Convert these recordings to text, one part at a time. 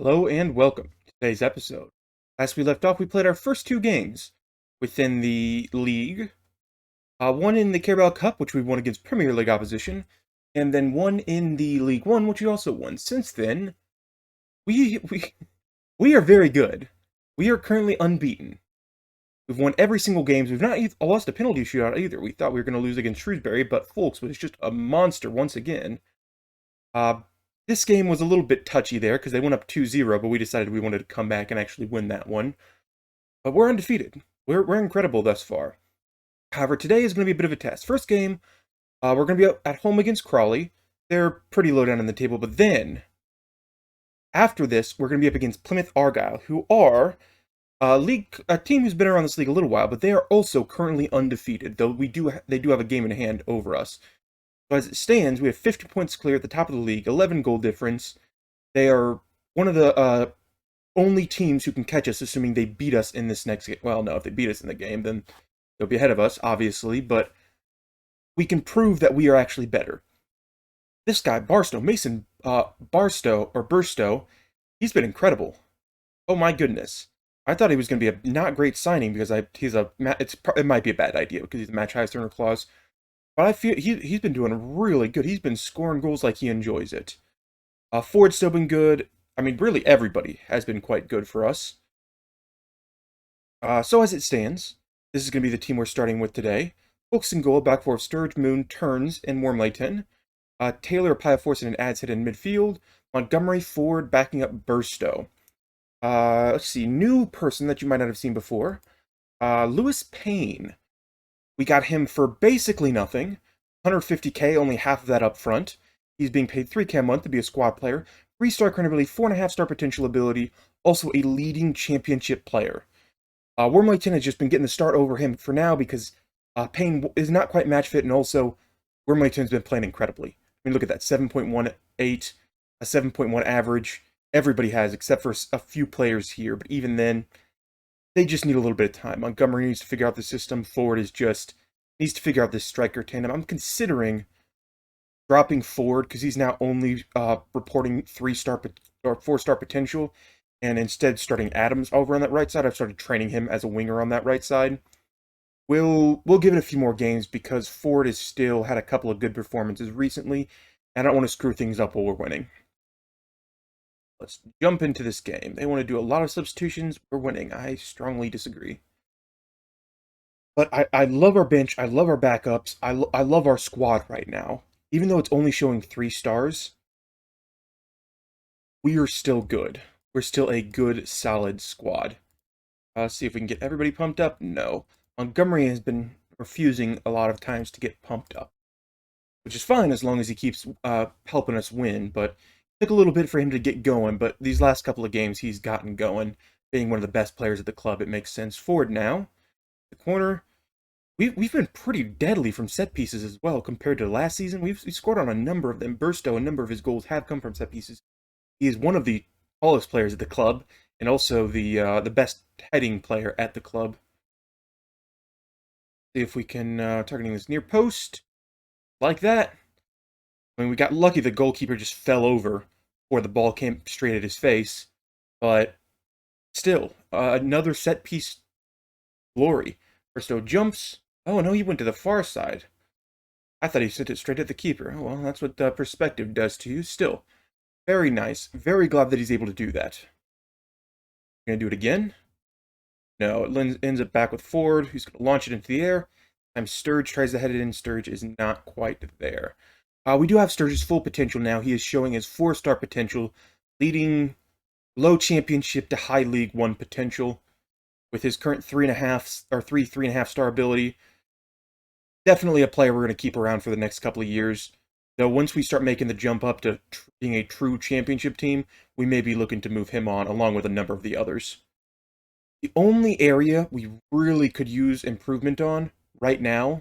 Hello and welcome to today's episode. As we left off, we played our first two games within the league. One in the Carabao Cup, which we won against Premier League opposition, and then one in the League One, which we also won. Since then, we we we are very good. We are currently unbeaten. We've won every single game. We've not lost a penalty shootout either. We thought we were going to lose against Shrewsbury, but Folks was just a monster once again. Uh, this game was a little bit touchy there because they went up 2-0, but we decided we wanted to come back and actually win that one. But we're undefeated. We're incredible thus far. However, today is going to be a bit of a test. First game, we're going to be at home against Crawley. They're pretty low down on the table, but then after this, we're going to be up against Plymouth Argyle, who are a team who's been around this league a little while, but they are also currently undefeated, though they do have a game in hand over us. So as it stands, we have 50 points clear at the top of the league, 11 goal difference. They are one of the only teams who can catch us, assuming they beat us in this next game. Well, no, if they beat us in the game, then they'll be ahead of us, obviously, but we can prove that we are actually better. This guy, Burstow, he's been incredible. Oh my goodness. I thought he was going to be a not great signing because it might be a bad idea because he's a match highest earner clause. But I feel he's been doing really good. He's been scoring goals like he enjoys it. Ford's still been good. I mean, really everybody has been quite good for us. So as it stands, this is going to be the team we're starting with today. Folks in goal, back four of Sturge, Moon, Turns, and Wormlayton. Taylor, Piaforce, and Adshead in midfield. Montgomery, Ford, backing up Burstow. Let's see, new person that you might not have seen before. Lewis Payne. We got him for basically nothing. 150k, only half of that up front. He's being paid 3k a month to be a squad player. 3-star current ability, 4.5-star potential ability. Also a leading championship player. Wormlayton has just been getting the start over him for now because Payne is not quite match fit, and also Wormlayton's been playing incredibly. I mean, look at that, 7.18, a 7.1 average. Everybody has, except for a few players here, but even then, they just need a little bit of time. Montgomery needs to figure out the system. Ford needs to figure out this striker tandem. I'm considering dropping Ford because he's now only reporting 3-star or 4-star potential, and instead starting Adams over on that right side. I've started training him as a winger on that right side. We'll give it a few more games because Ford has still had a couple of good performances recently, and I don't want to screw things up while we're winning. Let's jump into this game. They want to do a lot of substitutions. We're winning. I strongly disagree. But I love our bench. I love our backups. I love our squad right now. Even though it's only showing 3 stars, we are still good. We're still a good, solid squad. See if we can get everybody pumped up. No. Montgomery has been refusing a lot of times to get pumped up, which is fine as long as he keeps helping us win, but took a little bit for him to get going, but these last couple of games he's gotten going. Being one of the best players at the club, it makes sense. Forward now. The corner. We've been pretty deadly from set pieces as well compared to last season. We've scored on a number of them. Burstow, a number of his goals have come from set pieces. He is one of the tallest players at the club, and also the best heading player at the club. See if we can targeting this near post like that. I mean, we got lucky the goalkeeper just fell over or the ball came straight at his face. But still, another set piece glory. Bristow jumps. Oh, no, he went to the far side. I thought he sent it straight at the keeper. Oh, well, that's what perspective does to you. Still, very nice. Very glad that he's able to do that. Gonna do it again? No, it ends up back with Ford, who's going to launch it into the air. Sturge tries to head it in. Sturge is not quite there. We do have Sturge's full potential now. He is showing his 4-star potential, leading low championship to high League 1 potential with his current 3.5-star ability. Definitely a player we're going to keep around for the next couple of years. Though once we start making the jump up to being a true championship team, we may be looking to move him on along with a number of the others. The only area we really could use improvement on right now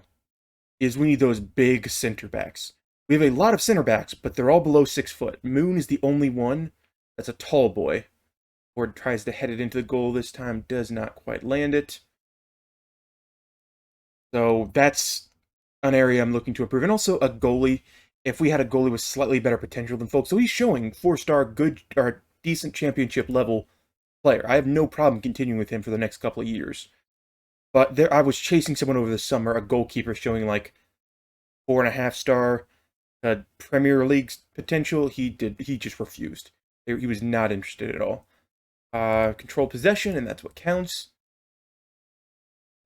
is we need those big center backs. We have a lot of center backs, but they're all below 6 foot. Moon is the only one that's a tall boy. Ford tries to head it into the goal this time, does not quite land it. So that's an area I'm looking to improve. And also a goalie. If we had a goalie with slightly better potential than folks, so he's showing 4-star good or decent championship level player. I have no problem continuing with him for the next couple of years. But there, I was chasing someone over the summer, a goalkeeper showing like 4.5-star Premier League potential. He just refused. He was not interested at all. Control possession, and that's what counts.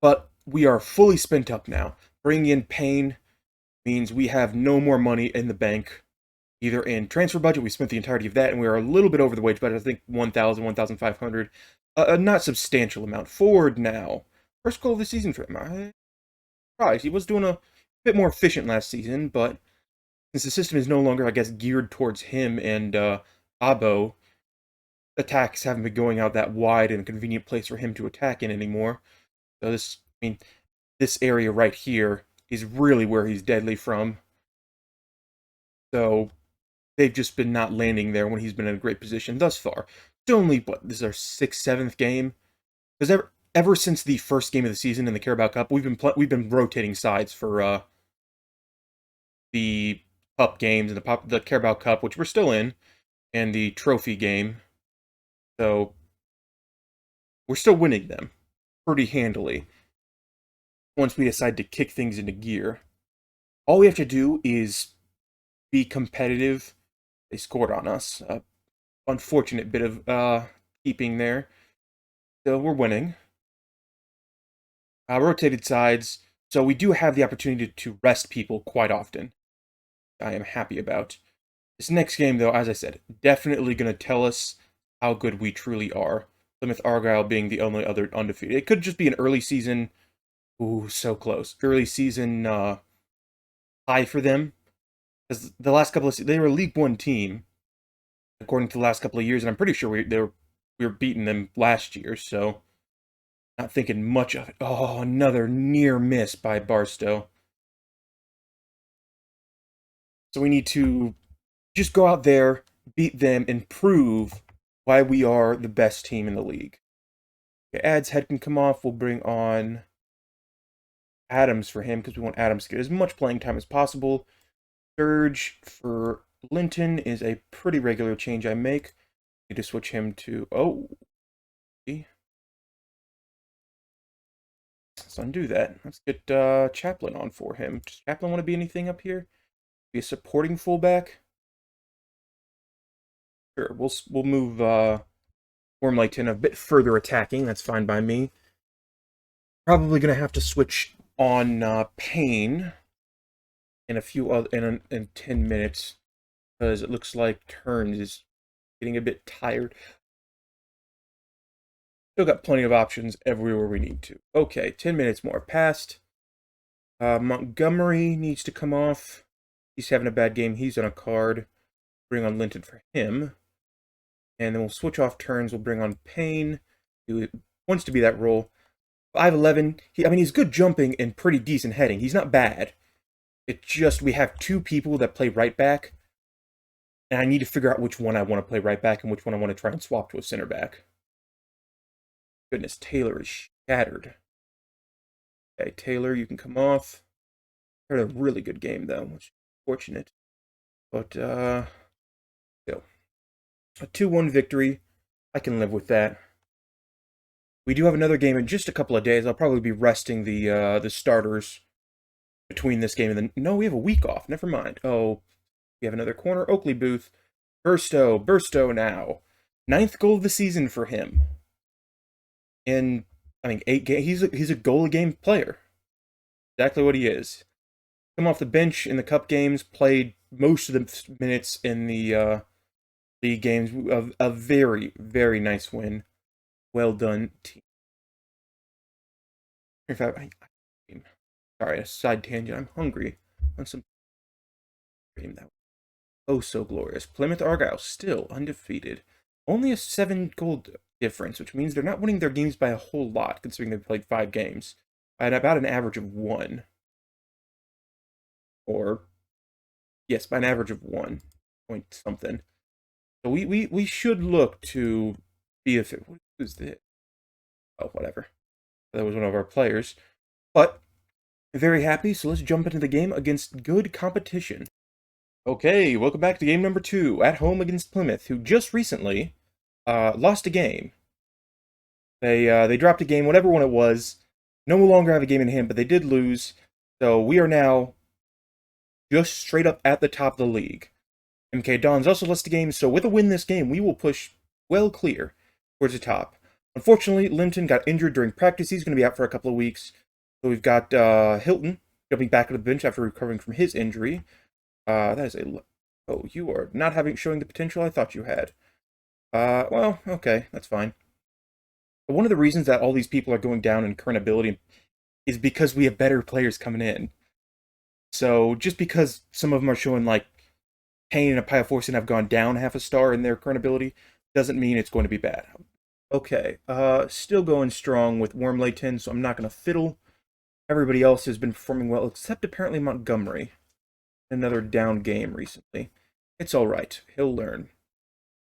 But we are fully spent up now. Bringing in Payne means we have no more money in the bank. Either in transfer budget, we spent the entirety of that, and we are a little bit over the wage budget. I think 1,000, 1,500. A not substantial amount. Forward now. First goal of the season for him. I'm surprised. He was doing a bit more efficient last season, but since the system is no longer, I guess, geared towards him and Abo, attacks haven't been going out that wide and a convenient place for him to attack in anymore. So this area right here is really where he's deadly from. So they've just been not landing there when he's been in a great position thus far. Still only, what, this is our 6th, 7th game? Because ever since the first game of the season in the Carabao Cup, we've been rotating sides for the Cup games and the Carabao Cup, which we're still in, and the trophy game. So we're still winning them pretty handily once we decide to kick things into gear. All we have to do is be competitive. They scored on us. Unfortunate bit of keeping there. So we're winning. Rotated sides. So we do have the opportunity to rest people quite often. I am happy about. This next game, though, as I said, definitely going to tell us how good we truly are. Plymouth Argyle being the only other undefeated. It could just be an early season. Ooh, so close. Early season high for them. Because the last couple of they were a League One team, according to the last couple of years, and I'm pretty sure we were beating them last year, so not thinking much of it. Oh, another near miss by Barstow. So we need to just go out there, beat them, and prove why we are the best team in the league. Okay, Ad's head can come off. We'll bring on Adams for him because we want Adams to get as much playing time as possible. Sturge for Linton is a pretty regular change I make. Need to switch him to... Oh. Let's undo that. Let's get Chaplin on for him. Does Chaplin want to be anything up here? Be a supporting fullback? Sure, we'll move Wormleighton a bit further attacking. That's fine by me. Probably going to have to switch on Payne in a few other in 10 minutes because it looks like Turns is getting a bit tired. Still got plenty of options everywhere we need to. Okay, 10 minutes more passed. Montgomery needs to come off. He's having a bad game. He's on a card. Bring on Linton for him. And then we'll switch off Turns. We'll bring on Payne, who wants to be that role. 5'11". He's good jumping and pretty decent heading. He's not bad. It's just we have two people that play right back. And I need to figure out which one I want to play right back and which one I want to try and swap to a center back. Goodness, Taylor is shattered. Okay, Taylor, you can come off. Had a really good game, though, which is fortunate. But, go. A 2-1 victory. I can live with that. We do have another game in just a couple of days. I'll probably be resting the starters between this game and then... No, we have a week off. Never mind. Oh, we have another corner. Oakley Booth. Burstow now. 9th goal of the season for him. In, 8 games. He's a goal-a-game player. Exactly what he is. Come off the bench in the cup games. Played most of the minutes in the league games. A very, very nice win. Well done, team. In fact, sorry, a side tangent. I'm hungry on some cream. That was oh so glorious. Plymouth Argyle still undefeated. Only a 7-goal difference, which means they're not winning their games by a whole lot, considering they've played 5 games. At about an average of 1. Or, yes, by an average of 1 point something. So we should look to be a... Who's this? Oh, whatever. That was one of our players. But, very happy, so let's jump into the game against good competition. Okay, welcome back to game number 2, at home against Plymouth, who just recently lost a game. They dropped a game, whatever one it was. No longer have a game in hand, but they did lose. So we are now just straight up at the top of the league. MK Dons also lost a game, so with a win this game, we will push well clear towards the top. Unfortunately, Linton got injured during practice. He's going to be out for a couple of weeks. So we've got Hilton jumping back to the bench after recovering from his injury. That is a... Oh, you are not showing the potential I thought you had. Well, okay, that's fine. But one of the reasons that all these people are going down in current ability is because we have better players coming in. So just because some of them are showing like Payne and Pioforcin have gone down half a star in their current ability, doesn't mean it's going to be bad. Okay, still going strong with Wormley 10, so I'm not going to fiddle. Everybody else has been performing well, except apparently Montgomery. Another down game recently. It's alright, he'll learn.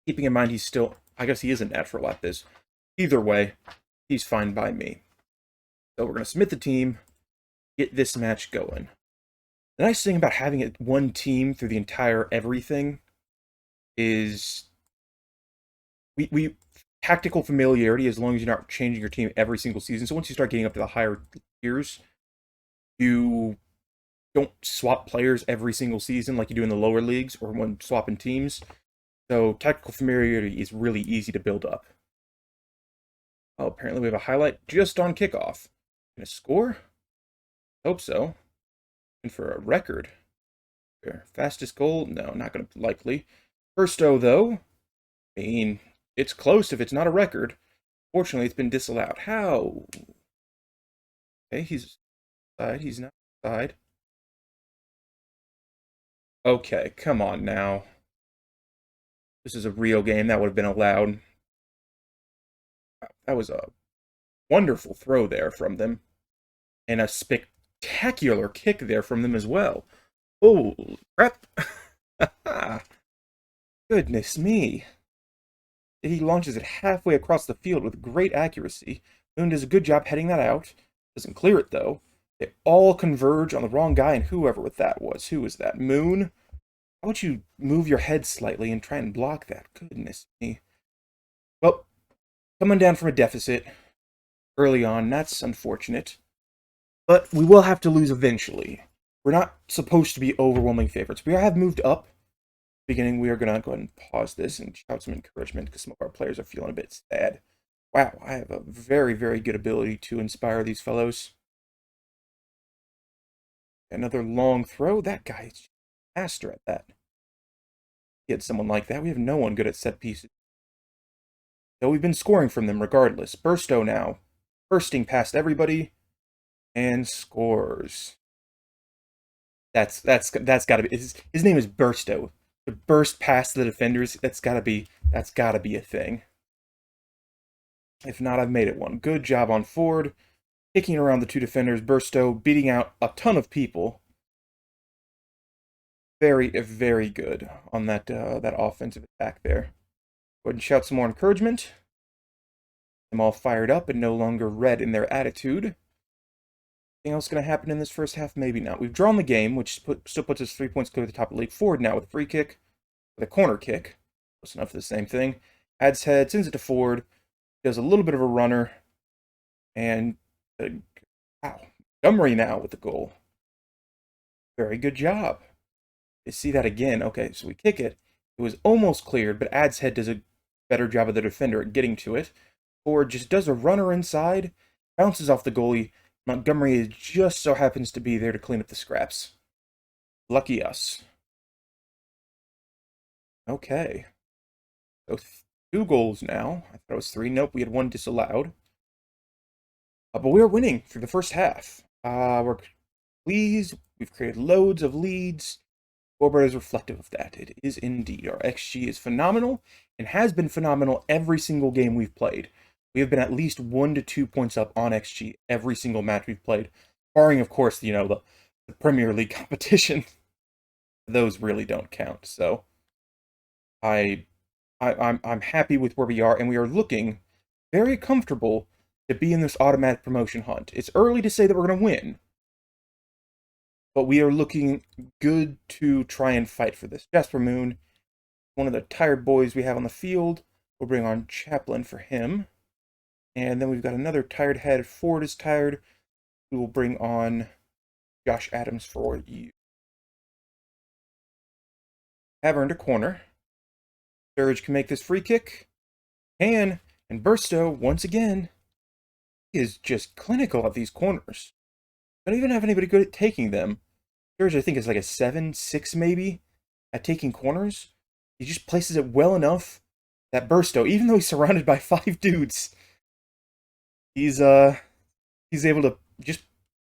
Keeping in mind he's still, I guess he isn't natural at this. Either way, he's fine by me. So we're going to submit the team, get this match going. The nice thing about having it one team through the entire everything is we tactical familiarity as long as you're not changing your team every single season. So once you start getting up to the higher tiers, you don't swap players every single season like you do in the lower leagues or when swapping teams. So tactical familiarity is really easy to build up. Oh, apparently we have a highlight just on kickoff. Gonna score? Hope so. And for a record. Fastest goal? No, not gonna likely. Firsto, though. I mean, it's close if it's not a record. Fortunately, it's been disallowed. How? Okay, he's side. He's not side. Okay, come on now. This is a real game. That would have been allowed. That was a wonderful throw there from them. And a spectacular kick there from them as well. Oh, crap. Goodness me. He launches it halfway across the field with great accuracy. Moon does a good job heading that out. Doesn't clear it, though. They all converge on the wrong guy, and whoever that was. Who was that? Moon? How would you move your head slightly and try and block that? Goodness me. Well, coming down from a deficit early on, that's unfortunate. But we will have to lose eventually. We're not supposed to be overwhelming favorites. We have moved up. Beginning, we are going to go ahead and pause this and shout some encouragement because some of our players are feeling a bit sad. Wow, I have a very, very good ability to inspire these fellows. Another long throw. That guy is master at that. Get someone like that. We have no one good at set pieces. Though we've been scoring from them regardless. Bursto now. Bursting past everybody. And scores. That's gotta be his name is Bursto. To burst past the defenders, that's gotta be a thing. If not, I've made it one. Good job on Ford. Kicking around the two defenders, Bursto beating out a ton of people. Very, very good on that that offensive attack there. Go ahead and shout some more encouragement. I'm all fired up and no longer red in their attitude. Anything else going to happen in this first half? Maybe not. We've drawn the game, which still puts us 3 points clear at the top of the league. Ford now with a free kick, with a corner kick. Close enough for the same thing. Adds head, sends it to Ford. Does a little bit of a runner. And, wow. Montgomery now with the goal. Very good job. You see that again. Okay, so we kick it. It was almost cleared, but Ad's head does a better job of the defender at getting to it. Ford just does a runner inside, bounces off the goalie. Montgomery just so happens to be there to clean up the scraps. Lucky us. Okay. So 2 goals now. I thought it was 3. Nope, we had 1 disallowed. But we are winning through the first half. We're pleased. We've created loads of leads. Scoreboard is reflective of that. It is indeed. Our XG is phenomenal and has been phenomenal every single game we've played. We have been at least 1 to 2 points up on XG every single match we've played, barring, of course, the Premier League competition. Those really don't count. So I'm happy with where we are, and we are looking very comfortable to be in this automatic promotion hunt. It's early to say that we're going to win, but we are looking good to try and fight for this. Jasper Moon, one of the tired boys we have on the field. We'll bring on Chaplin for him. And then we've got another tired head. Ford is tired. We will bring on Josh Adams for you. Have earned a corner. Sturridge can make this free kick. And Burstow, once again, is just clinical at these corners. Don't even have anybody good at taking them. Sturridge, I think, is like a 7-6 maybe at taking corners. He just places it well enough that Burstow, even though he's surrounded by 5 dudes, he's able to just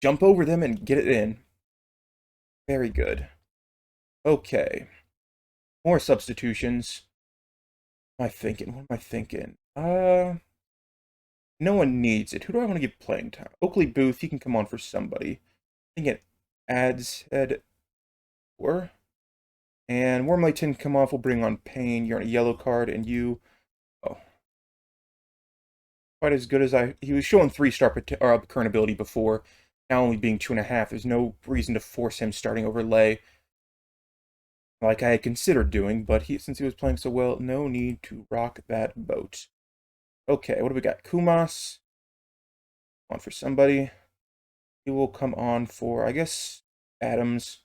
jump over them and get it in. Very good. Okay. More substitutions. What am I thinking? What am I thinking? No one needs it. Who do I want to give playing time? Oakley Booth, he can come on for somebody. I think it adds head 4. And Wormleyton come off. We'll bring on Payne. You're on a yellow card, and you... Oh. Quite as good as I... He was showing 3-star current ability before, now only being 2.5. There's no reason to force him starting over Lay, like I had considered doing, but since he was playing so well, no need to rock that boat. Okay, what do we got? Kumas. On for somebody. He will come on for, I guess, Adams.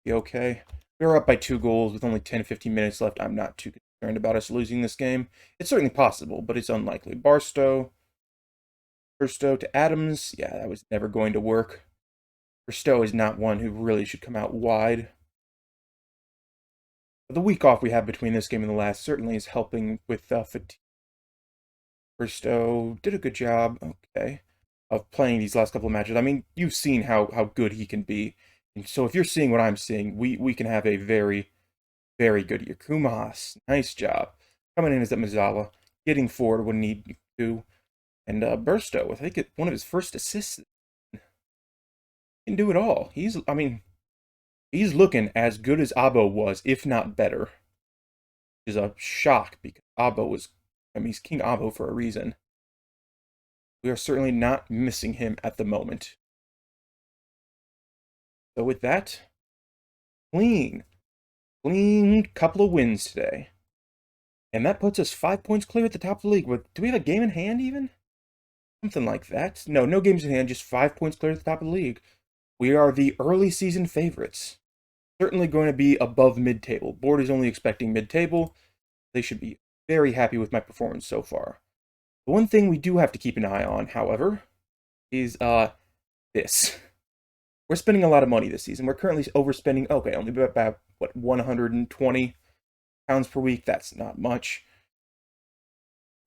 Be okay. We're up by 2 goals with only 10-15 minutes left. I'm not too concerned about us losing this game. It's certainly possible, but it's unlikely. Burstow to Adams. Yeah, that was never going to work. Burstow is not one who really should come out wide. But the week off we have between this game and the last certainly is helping with fatigue. Burstow did a good job, okay, of playing these last couple of matches. I mean, you've seen how good he can be. And so if you're seeing what I'm seeing, we can have a very, very good year. Kumas, nice job. Coming in as at Mazawa, getting forward when need to. And Burstow, I think one of his first assists. He can do it all. He's looking as good as Abo was, if not better. Which is a shock, because Abo was... he's King Abo for a reason. We are certainly not missing him at the moment. So with that, clean couple of wins today. And that puts us 5 points clear at the top of the league. Do we have a game in hand even? Something like that. No games in hand, just 5 points clear at the top of the league. We are the early season favorites. Certainly going to be above mid-table. Board is only expecting mid-table. They should be very happy with my performance so far. The one thing we do have to keep an eye on, however, is this. We're spending a lot of money this season. We're currently overspending, okay, only about, what, 120 pounds per week? That's not much.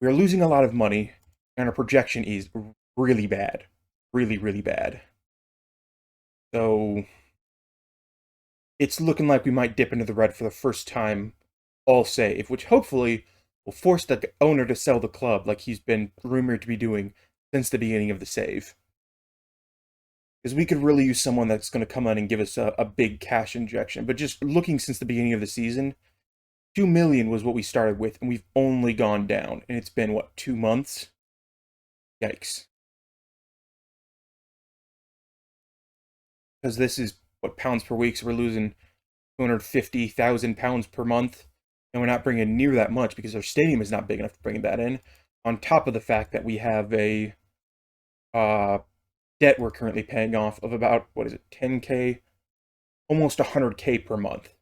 We're losing a lot of money, and our projection is really bad. Really, really bad. So, it's looking like we might dip into the red for the first time all save, which hopefully will force the owner to sell the club like he's been rumored to be doing since the beginning of the save. Because we could really use someone that's going to come in and give us a big cash injection. But just looking since the beginning of the season, 2 million was what we started with, and we've only gone down. And it's been, what, 2 months? Yikes. Because this is, what, pounds per week, so we're losing 250,000 pounds per month. And we're not bringing near that much because our stadium is not big enough to bring that in. On top of the fact that we have a debt we're currently paying off of about, 10K? Almost 100K per month.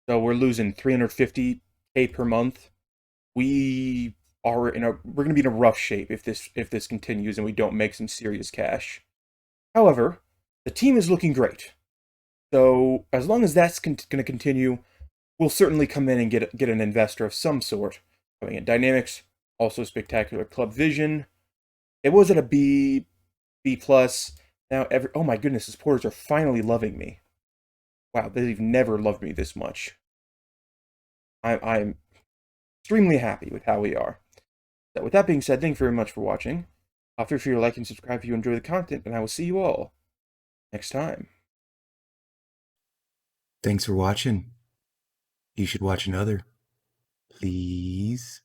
So we're losing 350K per month. We're going to be in a rough shape if this continues and we don't make some serious cash. However, the team is looking great. So as long as that's going to continue, we'll certainly come in and get an investor of some sort. Coming in Dynamics, also spectacular club vision. It was at a B+. Now oh my goodness, the supporters are finally loving me. Wow, they've never loved me this much. I'm extremely happy with how we are. So with that being said, thank you very much for watching. Feel free to like and subscribe if you enjoy the content, and I will see you all next time. Thanks for watching. You should watch another. Please.